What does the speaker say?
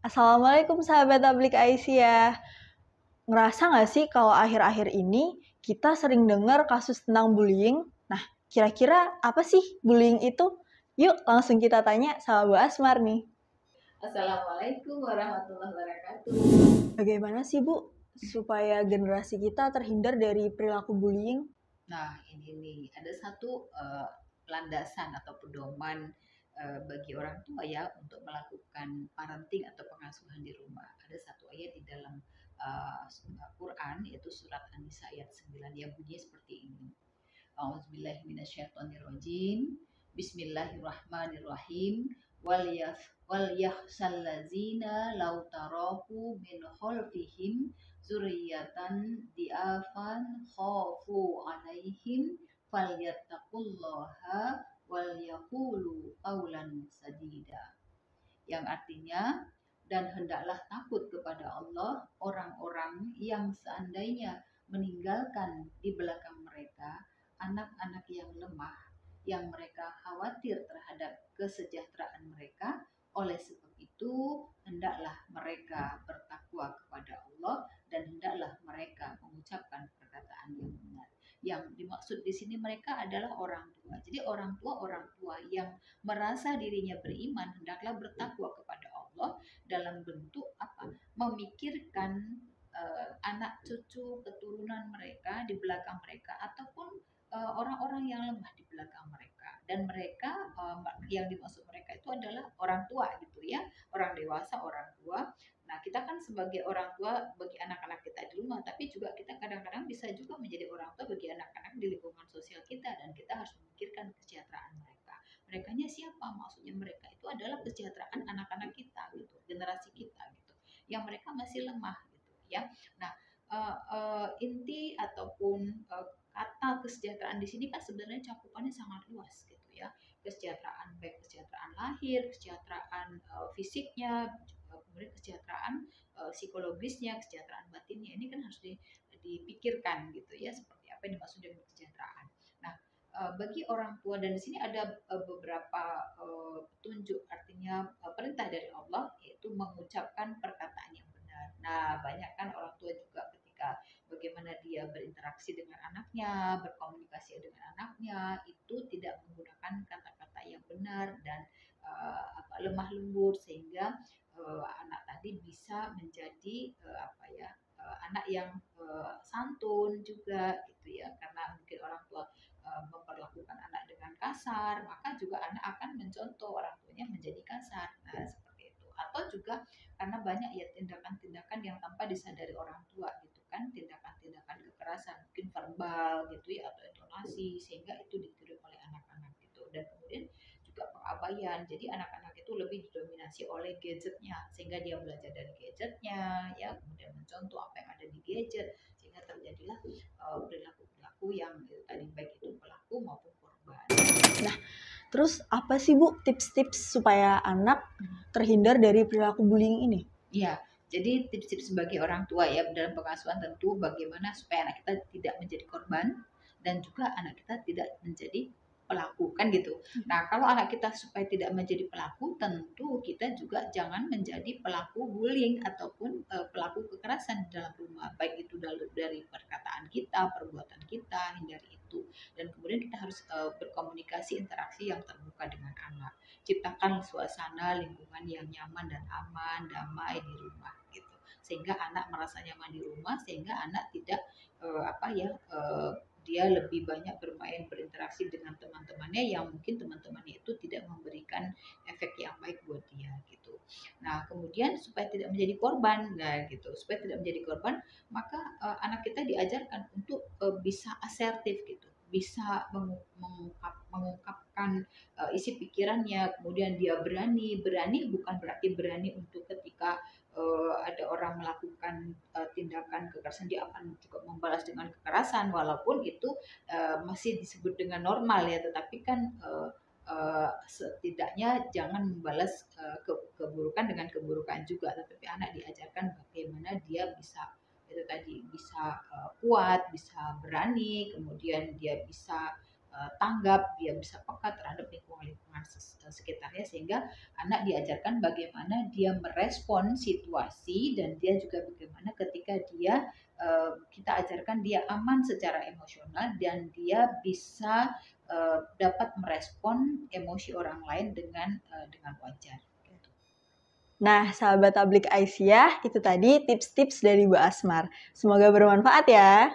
Assalamualaikum sahabat Tablik Aisyah. Ngerasa nggak sih kalau akhir-akhir ini kita sering dengar kasus tentang bullying? Nah, kira-kira apa sih bullying itu? Yuk langsung kita tanya sama Bu Asmar nih. Assalamualaikum warahmatullahi wabarakatuh. Bagaimana sih Bu supaya generasi kita terhindar dari perilaku bullying? Nah, ini nih ada satu landasan atau pedoman bagi orang tua ya untuk melakukan parenting atau pengasuhan di rumah. Ada satu ayat di dalam Quran yaitu surat An-Nisa ayat 9 yang bunyinya seperti ini. A'udzubillahi minasyaitonirrajim. Bismillahirrahmanirrahim. Wal yakhsallazina law taraku min khalfihim zurriyatan diafan khafu alaihim falyattaqullaha wal yaqulu qawlan sadida. Yang artinya, dan hendaklah takut kepada Allah orang-orang yang seandainya meninggalkan di belakang mereka anak-anak yang lemah, yang mereka khawatir terhadap kesejahteraan mereka. Oleh sebab itu, hendaklah mereka bertakwa kepada Allah dan hendaklah mereka mengucapkan perkataan yang benar. Yang dimaksud di sini mereka adalah orang tua. Jadi orang tua yang merasa dirinya beriman hendaklah bertakwa kepada Allah dalam bentuk apa? Memikirkan anak cucu keturunan mereka di belakang mereka ataupun orang-orang yang lemah di belakang mereka, dan mereka yang dimaksud mereka itu adalah orang tua gitu ya, orang dewasa, orang tua. Nah, kita kan sebagai orang tua bagi anak-anak kita di rumah, tapi juga kita kadang-kadang bisa juga menjadi orang tua bagi anak-anak di lingkungan sosial kita, dan kita harus memikirkan kesejahteraan mereka. Merekanya siapa? Maksudnya mereka itu adalah kesejahteraan anak-anak kita gitu, generasi kita gitu, yang mereka masih lemah gitu ya. Nah, inti ataupun kata kesejahteraan di sini kan sebenarnya cakupannya sangat luas gitu ya. Kesejahteraan baik kesejahteraan lahir, kesejahteraan fisiknya, kemudian kesejahteraan psikologisnya, kesejahteraan batinnya, ini kan harus dipikirkan gitu ya, seperti apa yang dimaksud dengan kesejahteraan. Nah, bagi orang tua, dan di sini ada beberapa petunjuk, artinya perintah dari Allah yaitu mengucapkan perkataan yang benar. Nah, banyak kan orang tua juga ketika bagaimana dia berinteraksi dengan anaknya, berkomunikasi dengan anaknya, itu tidak menggunakan kata-kata yang benar dan lemah lembut, sehingga anak tadi bisa menjadi anak yang santun juga gitu ya, karena mungkin orang tua memperlakukan anak dengan kasar, maka juga anak akan mencontoh orang tuanya menjadi kasar. Nah, seperti itu. Atau juga karena banyak ya tindakan-tindakan yang tanpa disadari orang tua gitu kan, tindakan-tindakan kekerasan mungkin verbal gitu ya, atau intonasi, sehingga itu ditiru oleh anak-anak gitu. Dan kemudian juga pengabaian, jadi anak-anak itu lebih didominasi oleh gadgetnya, sehingga dia belajar dari gadgetnya ya, kemudian mencontoh apa yang ada di gadget, sehingga terjadilah perilaku-perilaku yang tadi baik itu pelaku maupun korban. Nah, terus apa sih Bu tips-tips supaya anak terhindar dari perilaku bullying ini? Iya, jadi tips-tips sebagai orang tua ya dalam pengasuhan tentu bagaimana supaya anak kita tidak menjadi korban dan juga anak kita tidak menjadi pelaku kan gitu. Nah, kalau anak kita supaya tidak menjadi pelaku, tentu kita juga jangan menjadi pelaku bullying ataupun pelaku kekerasan di dalam rumah, baik itu dari perkataan kita, perbuatan kita, hindari itu. Dan kemudian kita harus berkomunikasi, interaksi yang terbuka dengan anak. Ciptakan suasana lingkungan yang nyaman dan aman, damai di rumah gitu, sehingga anak merasa nyaman di rumah, sehingga anak tidak dia lebih banyak bermain, berinteraksi dengan teman-temannya yang mungkin teman-temannya itu tidak memberikan efek yang baik buat dia gitu. Nah, kemudian supaya tidak menjadi korban, nah gitu, supaya tidak menjadi korban, maka anak kita diajarkan untuk bisa asertif gitu, bisa mengungkapkan isi pikirannya, kemudian dia berani bukan berarti berani untuk ketika ada orang melakukan tindakan kekerasan dia akan juga membalas dengan kekerasan, walaupun itu masih disebut dengan normal ya, tetapi kan setidaknya jangan membalas keburukan dengan keburukan juga, tetapi anak diajarkan bagaimana dia bisa itu tadi bisa kuat, bisa berani, kemudian dia bisa tanggap, dia bisa peka terhadap lingkungan sekitarnya, sehingga sehingga anak diajarkan bagaimana dia merespon situasi dan dia juga bagaimana ketika dia kita ajarkan dia aman secara emosional dan dia bisa dapat merespon emosi orang lain dengan wajar. Nah, sahabat Tablik Aisyah, itu tadi tips-tips dari Bu Asmar. Semoga bermanfaat ya.